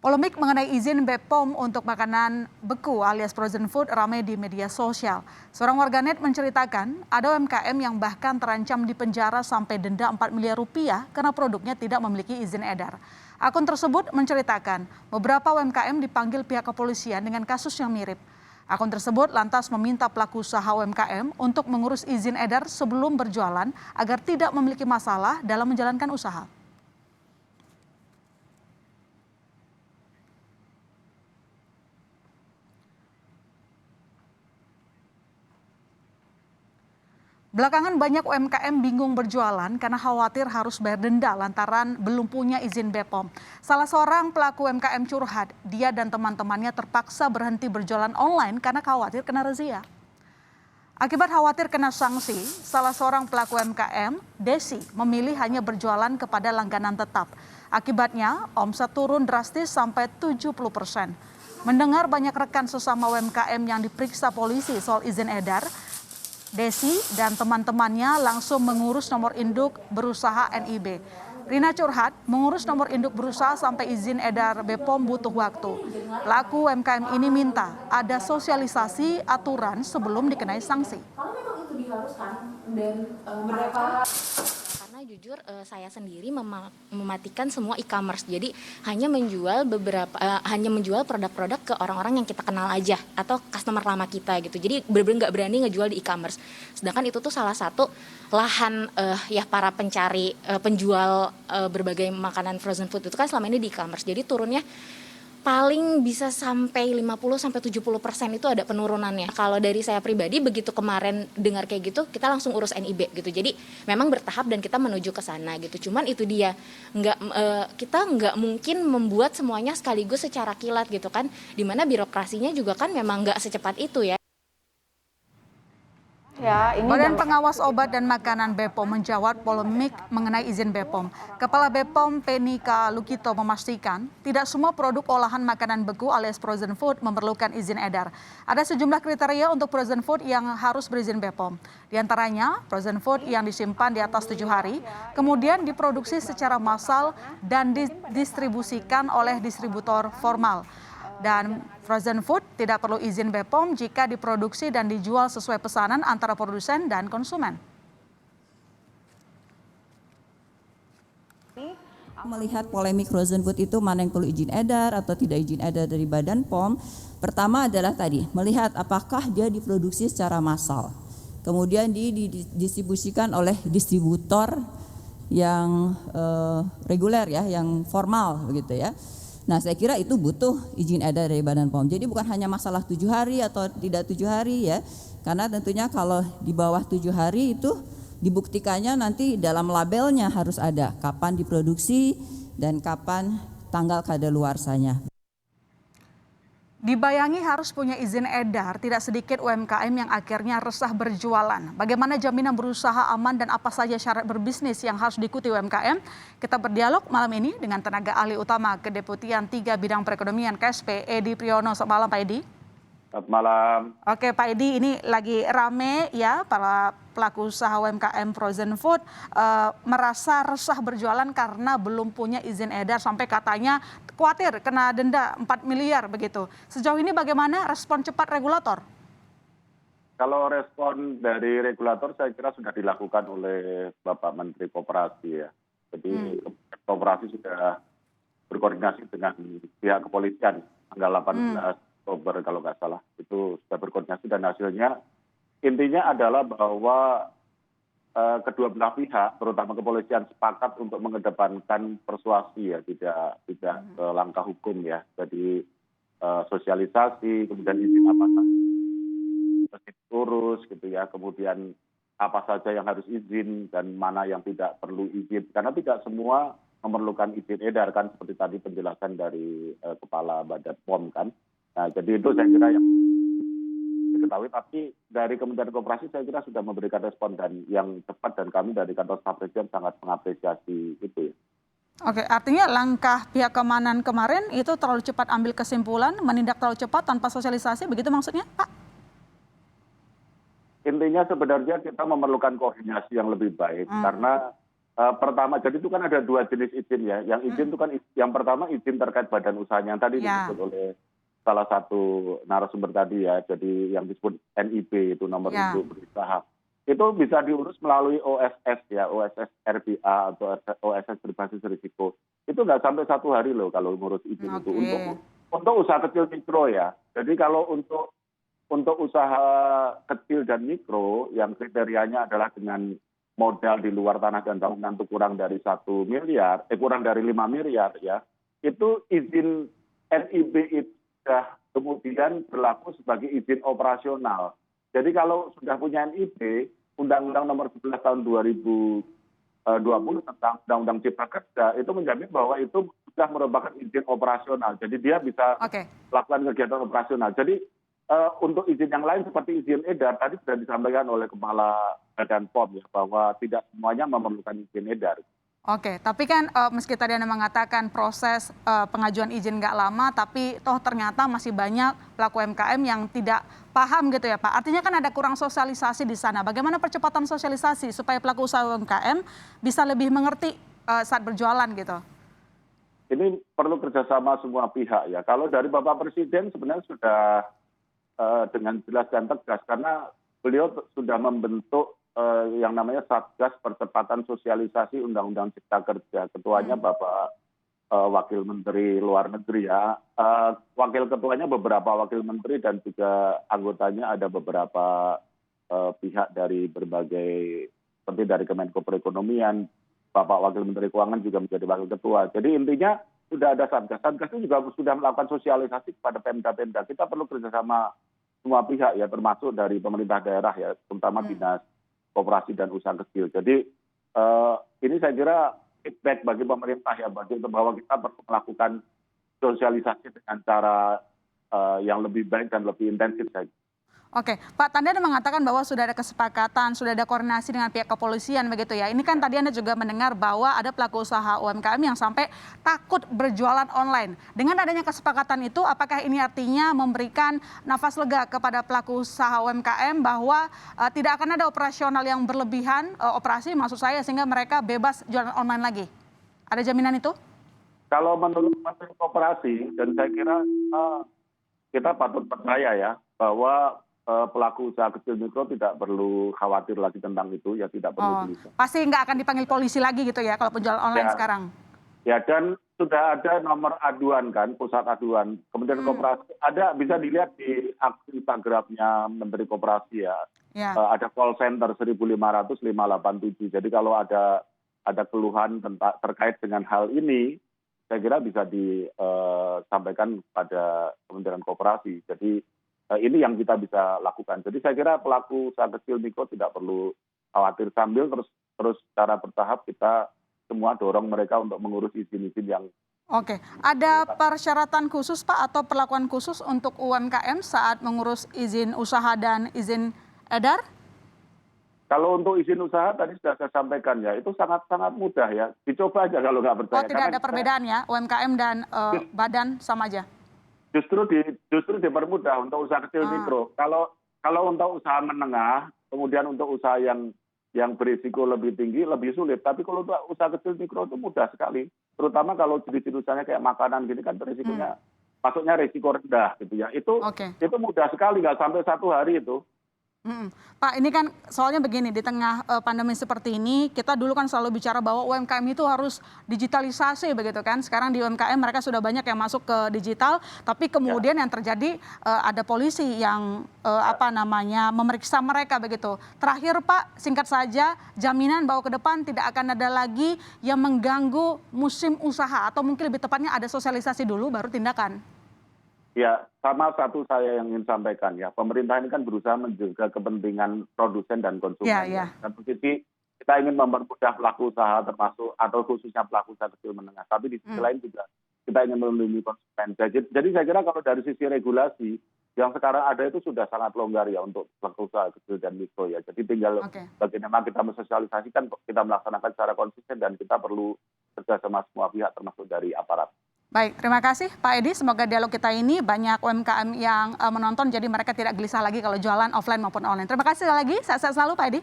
Polemik mengenai izin BPOM untuk makanan beku alias frozen food ramai di media sosial. Seorang warganet menceritakan ada UMKM yang bahkan terancam dipenjara sampai denda 4 miliar rupiah karena produknya tidak memiliki izin edar. Akun tersebut menceritakan beberapa UMKM dipanggil pihak kepolisian dengan kasus yang mirip. Akun tersebut lantas meminta pelaku usaha UMKM untuk mengurus izin edar sebelum berjualan agar tidak memiliki masalah dalam menjalankan usaha. Belakangan banyak UMKM bingung berjualan karena khawatir harus bayar denda lantaran belum punya izin BPOM. Salah seorang pelaku UMKM curhat, dia dan teman-temannya terpaksa berhenti berjualan online karena khawatir kena razia. Akibat khawatir kena sanksi, salah seorang pelaku UMKM, Desi, memilih hanya berjualan kepada langganan tetap. Akibatnya, omset turun drastis sampai 70%. Mendengar banyak rekan sesama UMKM yang diperiksa polisi soal izin edar, Desi dan teman-temannya langsung mengurus nomor induk berusaha NIB. Rina curhat, mengurus nomor induk berusaha sampai izin edar BPOM butuh waktu. Pelaku UMKM ini minta ada sosialisasi aturan sebelum dikenai sanksi. Kalau memang itu diharuskan dan berapa? Karena jujur saya sendiri mematikan semua e-commerce. Jadi hanya menjual produk-produk ke orang-orang yang kita kenal aja atau customer lama kita gitu. Jadi benar-benar nggak berani ngejual di e-commerce. Sedangkan itu tuh salah satu lahan para pencari penjual berbagai makanan frozen food itu kan selama ini di e-commerce. Jadi turunnya paling bisa sampai 50-70% itu ada penurunannya. Kalau dari saya pribadi begitu kemarin dengar kayak gitu, kita langsung urus NIB gitu. Jadi memang bertahap dan kita menuju ke sana gitu. Cuman itu dia, kita nggak mungkin membuat semuanya sekaligus secara kilat gitu kan. Dimana birokrasinya juga kan memang nggak secepat itu ya. Badan Pengawas Obat dan Makanan BPOM menjawab polemik mengenai izin BPOM. Kepala BPOM Penika Lukito memastikan tidak semua produk olahan makanan beku alias frozen food memerlukan izin edar. Ada sejumlah kriteria untuk frozen food yang harus berizin BPOM. Di antaranya frozen food yang disimpan di atas 7 hari, kemudian diproduksi secara massal dan didistribusikan oleh distributor formal. Dan frozen food tidak perlu izin BPOM jika diproduksi dan dijual sesuai pesanan antara produsen dan konsumen. Melihat polemik frozen food itu mana yang perlu izin edar atau tidak izin edar dari Badan POM, pertama adalah tadi melihat apakah dia diproduksi secara massal, kemudian didistribusikan oleh distributor yang reguler ya, yang formal begitu ya. Nah, saya kira itu butuh izin edar dari Badan POM. Jadi bukan hanya masalah 7 hari atau tidak 7 hari ya. Karena tentunya kalau di bawah 7 hari itu dibuktikannya nanti dalam labelnya harus ada kapan diproduksi dan kapan tanggal kadaluarsanya. Dibayangi harus punya izin edar, tidak sedikit UMKM yang akhirnya resah berjualan. Bagaimana jaminan berusaha aman dan apa saja syarat berbisnis yang harus diikuti UMKM? Kita berdialog malam ini dengan tenaga ahli utama Kedeputian 3 Bidang Perekonomian KSP, Edi Priyono. Selamat malam Pak Edi. Selamat malam. Oke Pak Edi, ini lagi rame ya para pelaku usaha UMKM frozen food merasa resah berjualan karena belum punya izin edar sampai katanya khawatir kena denda 4 miliar begitu. Sejauh ini bagaimana respon cepat regulator? Kalau respon dari regulator saya kira sudah dilakukan oleh Bapak Menteri Koperasi ya. Jadi Koperasi sudah berkoordinasi dengan pihak kepolisian tanggal 18 Oktober kalau nggak salah. Itu sudah berkoordinasi dan hasilnya intinya adalah bahwa kedua belah pihak, terutama kepolisian, sepakat untuk mengedepankan persuasi ya, tidak langkah hukum ya. Jadi sosialisasi, kemudian izin apa saja urus gitu ya, kemudian apa saja yang harus izin dan mana yang tidak perlu izin, karena tidak semua memerlukan izin edar kan, seperti tadi penjelasan dari Kepala Badan POM kan. Nah, jadi itu saya kira yang diketahui, tapi dari Kementerian Koperasi saya kira sudah memberikan respon dan yang cepat, dan kami dari kantor staf presiden sangat mengapresiasi itu ya. Oke, artinya langkah pihak keamanan kemarin itu terlalu cepat ambil kesimpulan, menindak terlalu cepat tanpa sosialisasi, begitu maksudnya Pak? Intinya sebenarnya kita memerlukan koordinasi yang lebih baik, karena Pertama, jadi itu kan ada 2 jenis izin ya. Yang izin itu kan yang pertama izin terkait badan usahanya yang tadi Ya. disebut oleh salah satu narasumber tadi ya. Jadi yang disebut NIB itu nomor Ya. induk berusaha. Itu bisa diurus melalui OSS ya, OSS RBA atau OSS berbasis risiko. Itu nggak sampai 1 hari loh kalau ngurus izin itu untuk usaha kecil mikro ya. Jadi kalau untuk usaha kecil dan mikro yang kriterianya adalah dengan modal di luar tanah dan bangunan itu kurang dari 1 miliar, kurang dari 5 miliar ya, itu izin NIB itu sudah kemudian berlaku sebagai izin operasional. Jadi kalau sudah punya NIB, Undang-Undang Nomor 11 Tahun 2020 tentang Undang-Undang Cipta Kerja itu menjamin bahwa itu sudah merupakan izin operasional. Jadi dia bisa melakukan kegiatan operasional. Jadi untuk izin yang lain seperti izin edar tadi sudah disampaikan oleh Kepala Badan POM ya bahwa tidak semuanya memerlukan izin edar. Oke, tapi kan meski tadi Anda mengatakan proses pengajuan izin nggak lama, tapi toh ternyata masih banyak pelaku UMKM yang tidak paham gitu ya Pak. Artinya kan ada kurang sosialisasi di sana. Bagaimana percepatan sosialisasi supaya pelaku usaha UMKM bisa lebih mengerti saat berjualan gitu? Ini perlu kerjasama semua pihak ya. Kalau dari Bapak Presiden sebenarnya sudah dengan jelas dan tegas karena beliau sudah membentuk yang namanya Satgas Percepatan Sosialisasi Undang-Undang Cipta Kerja. Ketuanya Bapak Wakil Menteri Luar Negeri ya. Wakil ketuanya beberapa wakil menteri dan juga anggotanya ada beberapa pihak dari berbagai, seperti dari Kemenko Perekonomian, Bapak Wakil Menteri Keuangan juga menjadi wakil ketua. Jadi intinya sudah ada Satgas. Satgas itu juga sudah melakukan sosialisasi kepada Pemda-Pemda. Kita perlu kerjasama semua pihak ya, termasuk dari pemerintah daerah ya, terutama dinas koperasi dan usaha kecil. Jadi ini saya kira feedback bagi pemerintah ya, bahwa kita perlu melakukan sosialisasi dengan cara yang lebih baik dan lebih intensif saja. Oke, Pak, tadi Anda mengatakan bahwa sudah ada kesepakatan, sudah ada koordinasi dengan pihak kepolisian begitu ya. Ini kan tadi Anda juga mendengar bahwa ada pelaku usaha UMKM yang sampai takut berjualan online. Dengan adanya kesepakatan itu, apakah ini artinya memberikan nafas lega kepada pelaku usaha UMKM bahwa tidak akan ada operasional yang berlebihan, operasi maksud saya, sehingga mereka bebas jualan online lagi? Ada jaminan itu? Kalau menurut Menteri Koperasi, dan saya kira kita patut percaya ya, bahwa pelaku usaha kecil mikro tidak perlu khawatir lagi tentang itu, ya tidak perlu gelisah. Pasti nggak akan dipanggil polisi lagi gitu ya kalau penjualan online sekarang? Ya, dan sudah ada nomor aduan kan, pusat aduan. Kemudian Koperasi, ada bisa dilihat di akun Instagramnya Menteri Koperasi ya. Ada call center 1.500 587. Jadi kalau ada keluhan terkait dengan hal ini, saya kira bisa disampaikan pada Kementerian Koperasi. Jadi ini yang kita bisa lakukan. Jadi saya kira pelaku usaha kecil mikro tidak perlu khawatir, sambil terus secara bertahap kita semua dorong mereka untuk mengurus izin-izin yang. Oke, ada persyaratan khusus Pak atau perlakuan khusus untuk UMKM saat mengurus izin usaha dan izin edar? Kalau untuk izin usaha tadi sudah saya sampaikan ya, itu sangat-sangat mudah ya. Dicoba aja kalau nggak percaya. Oh, tidak ada perbedaan ya, UMKM dan badan sama aja? Justru dipermudah untuk usaha kecil mikro. Kalau untuk usaha menengah, kemudian untuk usaha yang berisiko lebih tinggi, lebih sulit. Tapi kalau untuk usaha kecil mikro itu mudah sekali. Terutama kalau jenis usahanya kayak makanan gini kan risikonya, masuknya risiko rendah gitu ya. Itu mudah sekali, nggak sampai 1 hari itu. Pak, ini kan soalnya begini, di tengah pandemi seperti ini, kita dulu kan selalu bicara bahwa UMKM itu harus digitalisasi begitu kan. Sekarang di UMKM mereka sudah banyak yang masuk ke digital, tapi kemudian yang terjadi ada polisi yang memeriksa mereka begitu. Terakhir Pak, singkat saja, jaminan bahwa ke depan tidak akan ada lagi yang mengganggu musim usaha, atau mungkin lebih tepatnya ada sosialisasi dulu baru tindakan. Ya, sama satu saya yang ingin sampaikan ya, pemerintah ini kan berusaha menjaga kepentingan produsen dan konsumen. Satu sisi kita ingin mempermudah pelaku usaha termasuk atau khususnya pelaku usaha kecil menengah, tapi di sisi lain juga kita ingin melindungi konsumen. Jadi saya kira kalau dari sisi regulasi yang sekarang ada itu sudah sangat longgar ya untuk pelaku usaha kecil dan mikro ya. Jadi tinggal bagaimana kita mensosialisasikan, kita melaksanakan secara konsisten, dan kita perlu kerjasama semua pihak termasuk dari aparat. Baik, terima kasih Pak Edi. Semoga dialog kita ini banyak UMKM yang menonton, jadi mereka tidak gelisah lagi kalau jualan offline maupun online. Terima kasih sekali lagi, sehat-sehat selalu Pak Edi.